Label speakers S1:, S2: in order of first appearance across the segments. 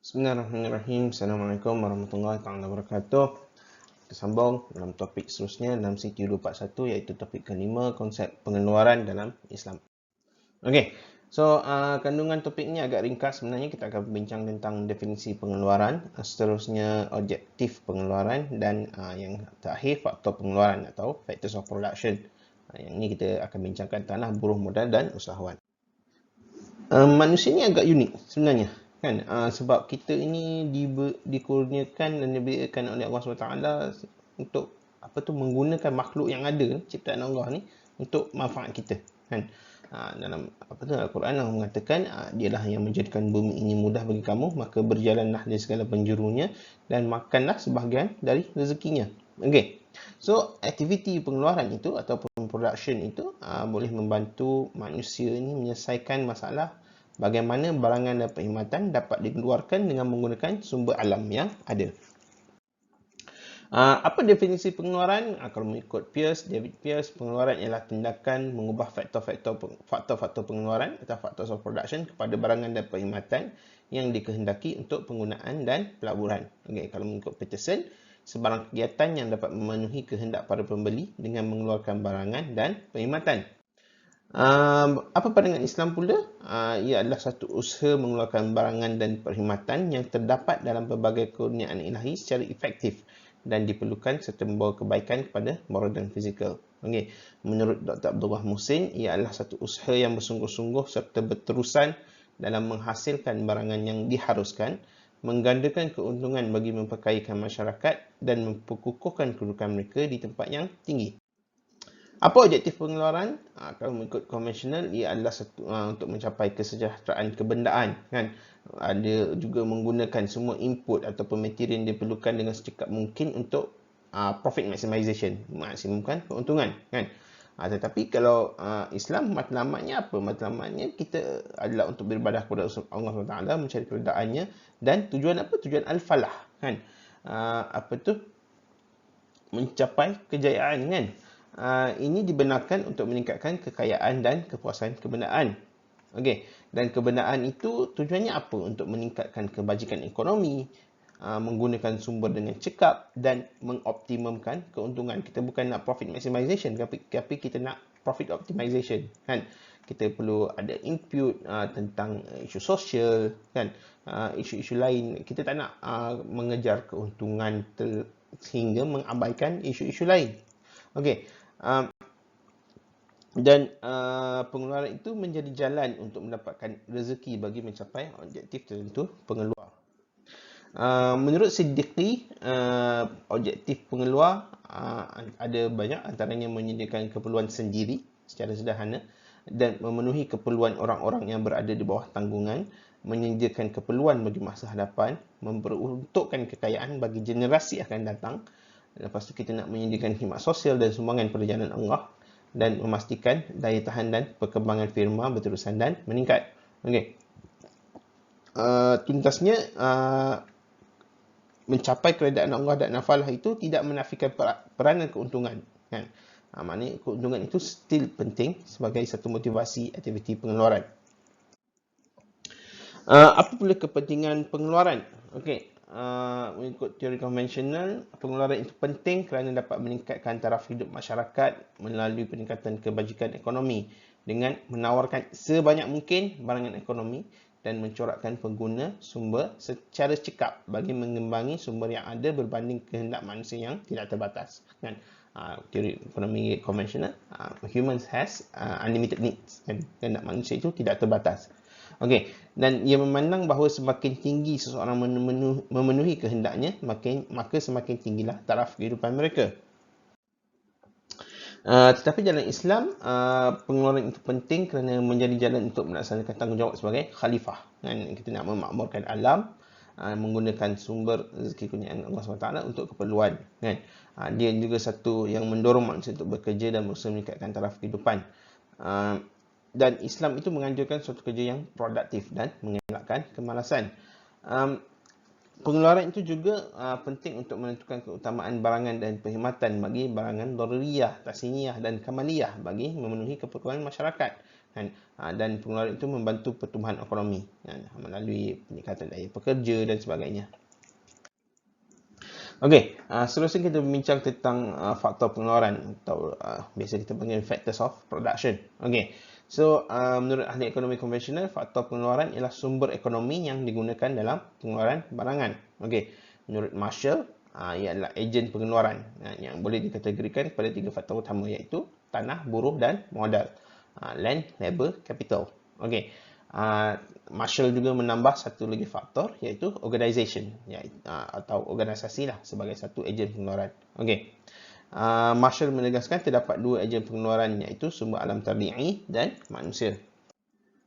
S1: Bismillahirrahmanirrahim. Assalamualaikum warahmatullahi wabarakatuh. Kita sambung dalam topik seterusnya dalam CT241 iaitu topik kelima, konsep pengeluaran dalam Islam. Okey. So, kandungan topik ini agak ringkas sebenarnya. Kita akan bincang tentang definisi pengeluaran, seterusnya objektif pengeluaran dan yang terakhir faktor pengeluaran atau factors of production. Yang ini kita akan bincangkan tanah, buruh modal dan usahawan. Manusia ni agak unik sebenarnya kan, sebab kita ini dikurniakan dan diberikan oleh Allah SWT untuk menggunakan makhluk yang ada, ciptaan Allah ni untuk manfaat kita kan. Dalam Al-Quran Allah mengatakan dialah yang menjadikan bumi ini mudah bagi kamu, maka berjalanlah di segala penjurunya dan makanlah sebahagian dari rezekinya. Okey. So, aktiviti pengeluaran itu ataupun production itu boleh membantu manusia ini menyelesaikan masalah bagaimana barangan dan perkhidmatan dapat dikeluarkan dengan menggunakan sumber alam yang ada. Apa definisi pengeluaran? Kalau mengikut David Pearce, pengeluaran ialah tindakan mengubah faktor-faktor pengeluaran atau factors of production kepada barangan dan perkhidmatan yang dikehendaki untuk penggunaan dan pelaburan. Okay, kalau mengikut Peterson, sebarang kegiatan yang dapat memenuhi kehendak para pembeli dengan mengeluarkan barangan dan perkhidmatan. Apa pandangan Islam pula? Ia adalah satu usaha mengeluarkan barangan dan perkhidmatan yang terdapat dalam pelbagai kurniaan ilahi secara efektif dan diperlukan serta membawa kebaikan kepada moral dan fizikal. Okay. Menurut Dr. Abdullah Muhsin, ia adalah satu usaha yang bersungguh-sungguh serta berterusan dalam menghasilkan barangan yang diharuskan, menggandakan keuntungan bagi memperkayakan masyarakat dan memperkukuhkan kedudukan mereka di tempat yang tinggi. Apa objektif pengeluaran? Kalau mengikut konvensional, ia adalah untuk mencapai kesejahteraan kebendaan kan. Ada juga menggunakan semua input ataupun material yang diperlukan dengan secepat mungkin untuk profit maximization, maksimumkan keuntungan kan. Tetapi kalau Islam, matlamatnya apa? Matlamatnya kita adalah untuk beribadah kepada Allah SWT, mencari keredaannya, dan tujuan apa? Tujuan al-falah kan. Mencapai kejayaan kan. Ini dibenarkan untuk meningkatkan kekayaan dan kepuasan kebendaan. Okey, dan kebendaan itu tujuannya apa? Untuk meningkatkan kebajikan ekonomi, menggunakan sumber dengan cekap dan mengoptimumkan keuntungan. Kita bukan nak profit maximization, tapi kita nak profit optimization kan. Kita perlu ada input tentang isu sosial kan, isu-isu lain. Kita tak nak mengejar keuntungan sehingga mengabaikan isu-isu lain. Okey. Dan pengeluaran itu menjadi jalan untuk mendapatkan rezeki bagi mencapai objektif tertentu pengeluar. Menurut Siddiqi, objektif pengeluar ada banyak, antaranya menyediakan keperluan sendiri secara sederhana dan memenuhi keperluan orang-orang yang berada di bawah tanggungan, menyediakan keperluan bagi masa hadapan, memperuntukkan kekayaan bagi generasi akan datang. Lepas tu kita nak menyediakan khidmat sosial dan sumbangan pada jalan Allah dan memastikan daya tahan dan perkembangan firma berterusan dan meningkat. Okey. Tuntasnya, mencapai keredaan Allah dan nafalah itu tidak menafikan peranan keuntungan kan. Maknanya keuntungan itu still penting sebagai satu motivasi aktiviti pengeluaran. Apa pula kepentingan pengeluaran? Okey. Mengikut teori konvensional, pengeluaran itu penting kerana dapat meningkatkan taraf hidup masyarakat melalui peningkatan kebajikan ekonomi dengan menawarkan sebanyak mungkin barangan ekonomi dan mencorakkan pengguna sumber secara cekap bagi mengembangi sumber yang ada berbanding kehendak manusia yang tidak terbatas kan. Teori ekonomi konvensional, humans has unlimited needs kan. Kehendak manusia itu tidak terbatas. Okey, dan ia memandang bahawa semakin tinggi seseorang memenuhi kehendaknya, maka semakin tinggilah taraf kehidupan mereka. Tetapi dalam Islam, pengeluaran itu penting kerana menjadi jalan untuk melaksanakan tanggungjawab sebagai khalifah. Kan? Kita nak memakmurkan alam, menggunakan sumber rezeki kurniaan Allah SWT untuk keperluan. Kan? Dia juga satu yang mendorong manusia untuk bekerja dan berusaha meningkatkan taraf kehidupan. Dan Islam itu menganjurkan suatu kerja yang produktif dan mengelakkan kemalasan. Pengeluaran itu juga penting untuk menentukan keutamaan barangan dan perkhidmatan bagi barangan daruriyah, tahsiniyah dan kamaliyah bagi memenuhi keperluan masyarakat. kan? Dan pengeluaran itu membantu pertumbuhan ekonomi kan? Melalui peningkatan daya pekerja dan sebagainya. Okey, seterusnya kita bincang tentang faktor pengeluaran atau biasa kita panggil factors of production. Okey. So, menurut ahli ekonomi konvensional, faktor pengeluaran ialah sumber ekonomi yang digunakan dalam pengeluaran barangan. Okey. Menurut Marshall, ia adalah ejen pengeluaran yang boleh dikategorikan pada 3 faktor utama, iaitu tanah, buruh dan modal. Land, labor, capital. Okey. Marshall juga menambah satu lagi faktor, iaitu organisation, atau organisasi lah sebagai satu ejen pengeluaran. Okey. Marshall menegaskan terdapat 2 ejen pengeluaran, iaitu sumber alam tabi'i dan manusia.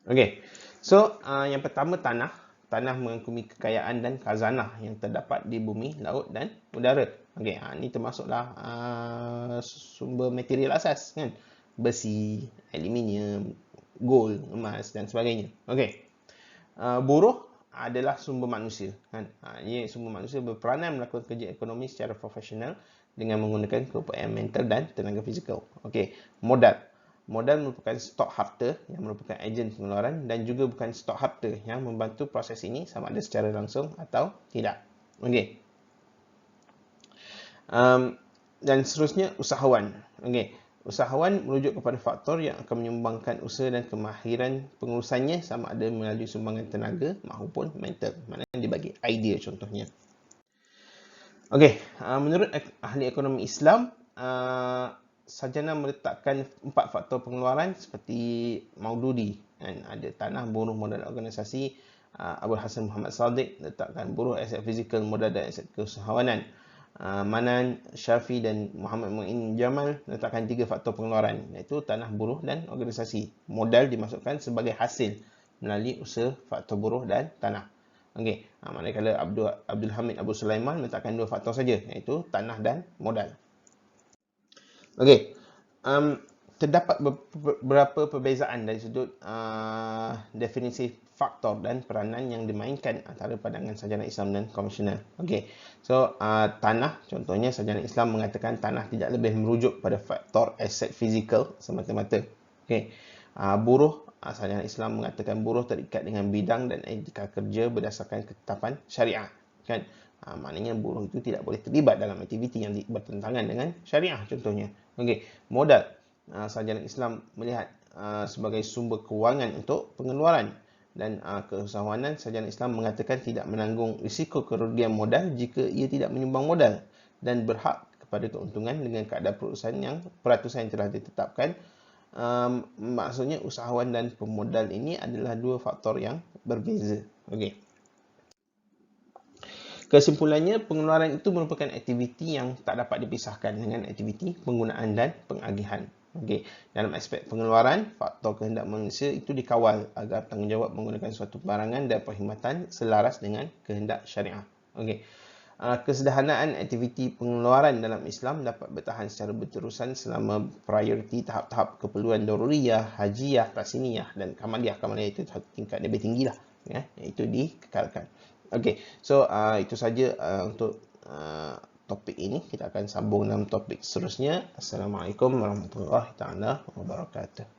S1: Okey. So, yang pertama tanah. Tanah mengagumi kekayaan dan khazanah yang terdapat di bumi, laut dan udara. Okey, ini termasuklah sumber material asas kan. Besi, aluminium, gold, emas dan sebagainya. Okey. Buruh adalah sumber manusia kan. Ia sumber manusia berperanan melakukan kerja ekonomi secara profesional dengan menggunakan keupayaan mental dan tenaga fizikal. Okey. Modal. Modal merupakan stok harta yang merupakan ejen pengeluaran dan juga bukan stok harta yang membantu proses ini sama ada secara langsung atau tidak. Okey. Dan seterusnya usahawan. Okey. Usahawan merujuk kepada faktor yang akan menyumbangkan usaha dan kemahiran pengurusannya sama ada melalui sumbangan tenaga maupun mental. Maknanya dia bagi idea contohnya. Okey, menurut ahli ekonomi Islam, sarjana meletakkan 4 faktor pengeluaran seperti Maududi. Ada tanah, buruh, modal, organisasi. Abul Hasan Muhammad Sadiq letakkan buruh, aset fizikal, modal dan aset keusahawanan. Manan, Syafi dan Muhammad Mu'in Jamal letakkan 3 faktor pengeluaran, iaitu tanah, buruh dan organisasi. Modal dimasukkan sebagai hasil melalui usaha faktor buruh dan tanah. Okey, manakala Abdul Hamid Abu Sulaiman letakkan 2 faktor saja, iaitu tanah dan modal. Okey, terdapat beberapa perbezaan dari sudut definisi faktor dan peranan yang dimainkan antara pandangan sarjana Islam dan konvensional. Okey, so tanah, contohnya sarjana Islam mengatakan tanah tidak lebih merujuk pada faktor aset fizikal semata-mata. Okey, buruh, sarjana Islam mengatakan buruh terikat dengan bidang dan etika kerja berdasarkan ketetapan syariah. Kan? Maknanya buruh itu tidak boleh terlibat dalam aktiviti yang bertentangan dengan syariah contohnya. Okey, modal. Sarjana Islam melihat sebagai sumber kewangan untuk pengeluaran, dan keusahawanan sarjana Islam mengatakan tidak menanggung risiko kerugian modal jika ia tidak menyumbang modal dan berhak kepada keuntungan dengan kadar peratusan yang telah ditetapkan. Maksudnya usahawan dan pemodal ini adalah 2 faktor yang berbeza. Okey. Kesimpulannya, pengeluaran itu merupakan aktiviti yang tak dapat dipisahkan dengan aktiviti penggunaan dan pengagihan. Okey, dalam aspek pengeluaran, faktor kehendak manusia itu dikawal agar tanggungjawab menggunakan suatu barangan dan perkhidmatan selaras dengan kehendak syariah. Okey. Kesederhanaan aktiviti pengeluaran dalam Islam dapat bertahan secara berterusan selama prioriti tahap-tahap keperluan daruriyah, hajiyah, tasniyah dan kamaliyah. Kamaliyah itu tingkat lebih tinggi lah, ya, itu dikekalkan. Okey, so itu saja untuk topik ini. Kita akan sambung dalam topik seterusnya. Assalamualaikum warahmatullahi taala wabarakatuh.